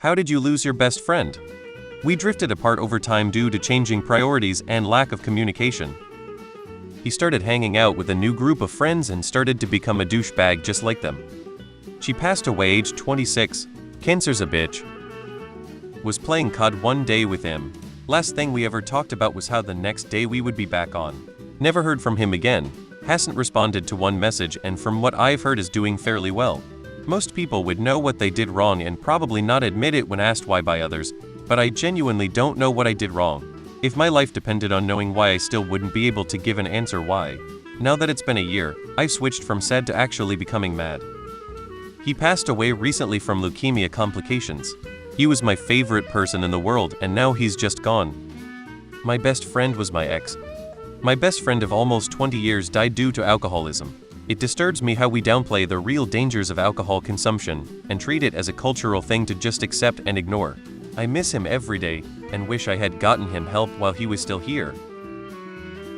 How did you lose your best friend? We drifted apart over time due to changing priorities and lack of communication. He started hanging out with a new group of friends and started to become a douchebag just like them. She passed away aged 26. Cancer's a bitch. Was playing COD one day with him. Last thing we ever talked about was how the next day we would be back on. Never heard from him again. Hasn't responded to one message, and from what I've heard is doing fairly well. Most people would know what they did wrong and probably not admit it when asked why by others, but I genuinely don't know what I did wrong. If my life depended on knowing why, I still wouldn't be able to give an answer why. Now that it's been a year, I've switched from sad to actually becoming mad. He passed away recently from leukemia complications. He was my favorite person in the world, and now he's just gone. My best friend was my ex. My best friend of almost 20 years died due to alcoholism. It disturbs me how we downplay the real dangers of alcohol consumption and treat it as a cultural thing to just accept and ignore. I miss him every day and wish I had gotten him help while he was still here.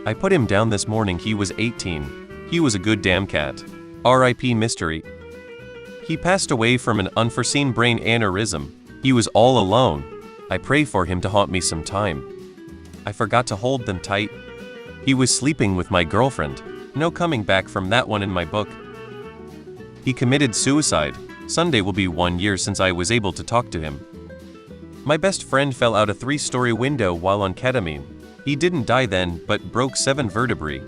I put him down this morning. He was 18. He was a good damn cat. R.I.P. Mystery. He passed away from an unforeseen brain aneurysm. He was all alone. I pray for him to haunt me sometime. I forgot to hold them tight. He was sleeping with my girlfriend. No coming back from that one in my book. He committed suicide. Sunday will be 1 year since I was able to talk to him. My best friend fell out a 3-story window while on ketamine. He didn't die then, but broke 7 vertebrae.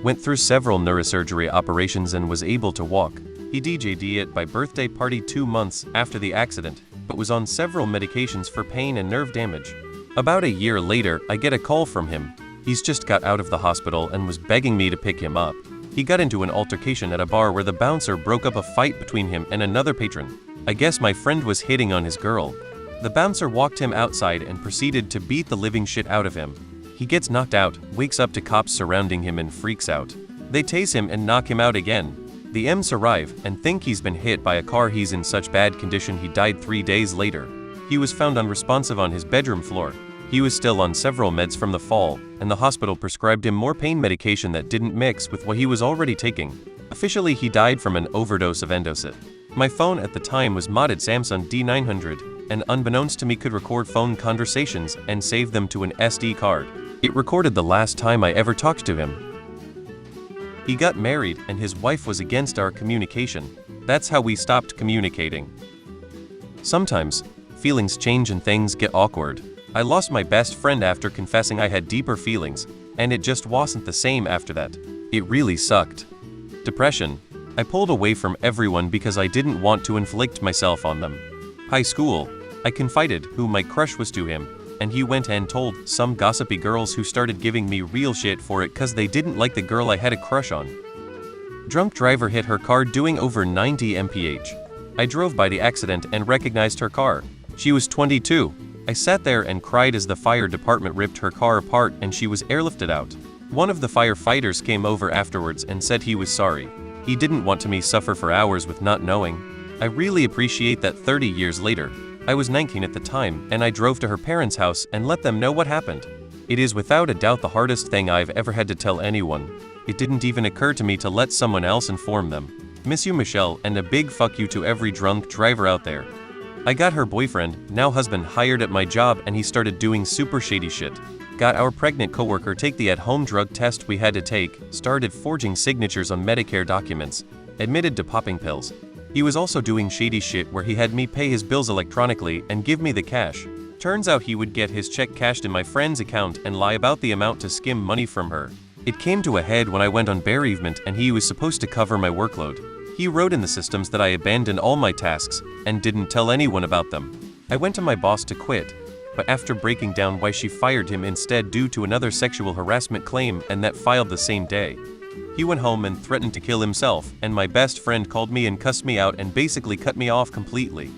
Went through several neurosurgery operations and was able to walk. He DJ'd at my birthday party 2 months after the accident, but was on several medications for pain and nerve damage. About a year later, I get a call from him. He's just got out of the hospital and was begging me to pick him up. He got into an altercation at a bar where the bouncer broke up a fight between him and another patron. I guess my friend was hitting on his girl. The bouncer walked him outside and proceeded to beat the living shit out of him. He gets knocked out, wakes up to cops surrounding him and freaks out. They tase him and knock him out again. The EMS arrive and think he's been hit by a car. He's in such bad condition he died 3 days later. He was found unresponsive on his bedroom floor. He was still on several meds from the fall, and the hospital prescribed him more pain medication that didn't mix with what he was already taking. Officially, he died from an overdose of Endocet. My phone at the time was modded Samsung D900, and unbeknownst to me could record phone conversations and save them to an SD card. It recorded the last time I ever talked to him. He got married and his wife was against our communication. That's how we stopped communicating. Sometimes, feelings change and things get awkward. I lost my best friend after confessing I had deeper feelings, and it just wasn't the same after that. It really sucked. Depression. I pulled away from everyone because I didn't want to inflict myself on them. High school. I confided who my crush was to him, and he went and told some gossipy girls who started giving me real shit for it cause they didn't like the girl I had a crush on. Drunk driver hit her car doing over 90 mph. I drove by the accident and recognized her car. She was 22. I sat there and cried as the fire department ripped her car apart and she was airlifted out. One of the firefighters came over afterwards and said he was sorry. He didn't want me to suffer for hours with not knowing. I really appreciate that 30 years later. I was 19 at the time and I drove to her parents' house and let them know what happened. It is without a doubt the hardest thing I've ever had to tell anyone. It didn't even occur to me to let someone else inform them. Miss you, Michelle, and a big fuck you to every drunk driver out there. I got her boyfriend, now husband, hired at my job and he started doing super shady shit. Got our pregnant coworker take the at-home drug test we had to take, started forging signatures on Medicare documents, admitted to popping pills. He was also doing shady shit where he had me pay his bills electronically and give me the cash. Turns out he would get his check cashed in my friend's account and lie about the amount to skim money from her. It came to a head when I went on bereavement and he was supposed to cover my workload. He wrote in the systems that I abandoned all my tasks and didn't tell anyone about them. I went to my boss to quit, but after breaking down why she fired him instead due to another sexual harassment claim and that filed the same day. He went home and threatened to kill himself, and my best friend called me and cussed me out and basically cut me off completely.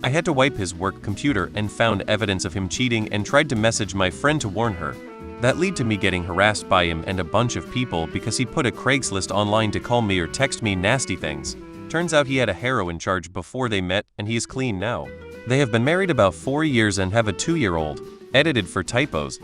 I had to wipe his work computer and found evidence of him cheating and tried to message my friend to warn her. That led to me getting harassed by him and a bunch of people because he put a Craigslist online to call me or text me nasty things. Turns out he had a heroin charge before they met and he is clean now. They have been married about 4 years and have a 2-year-old. Edited for typos.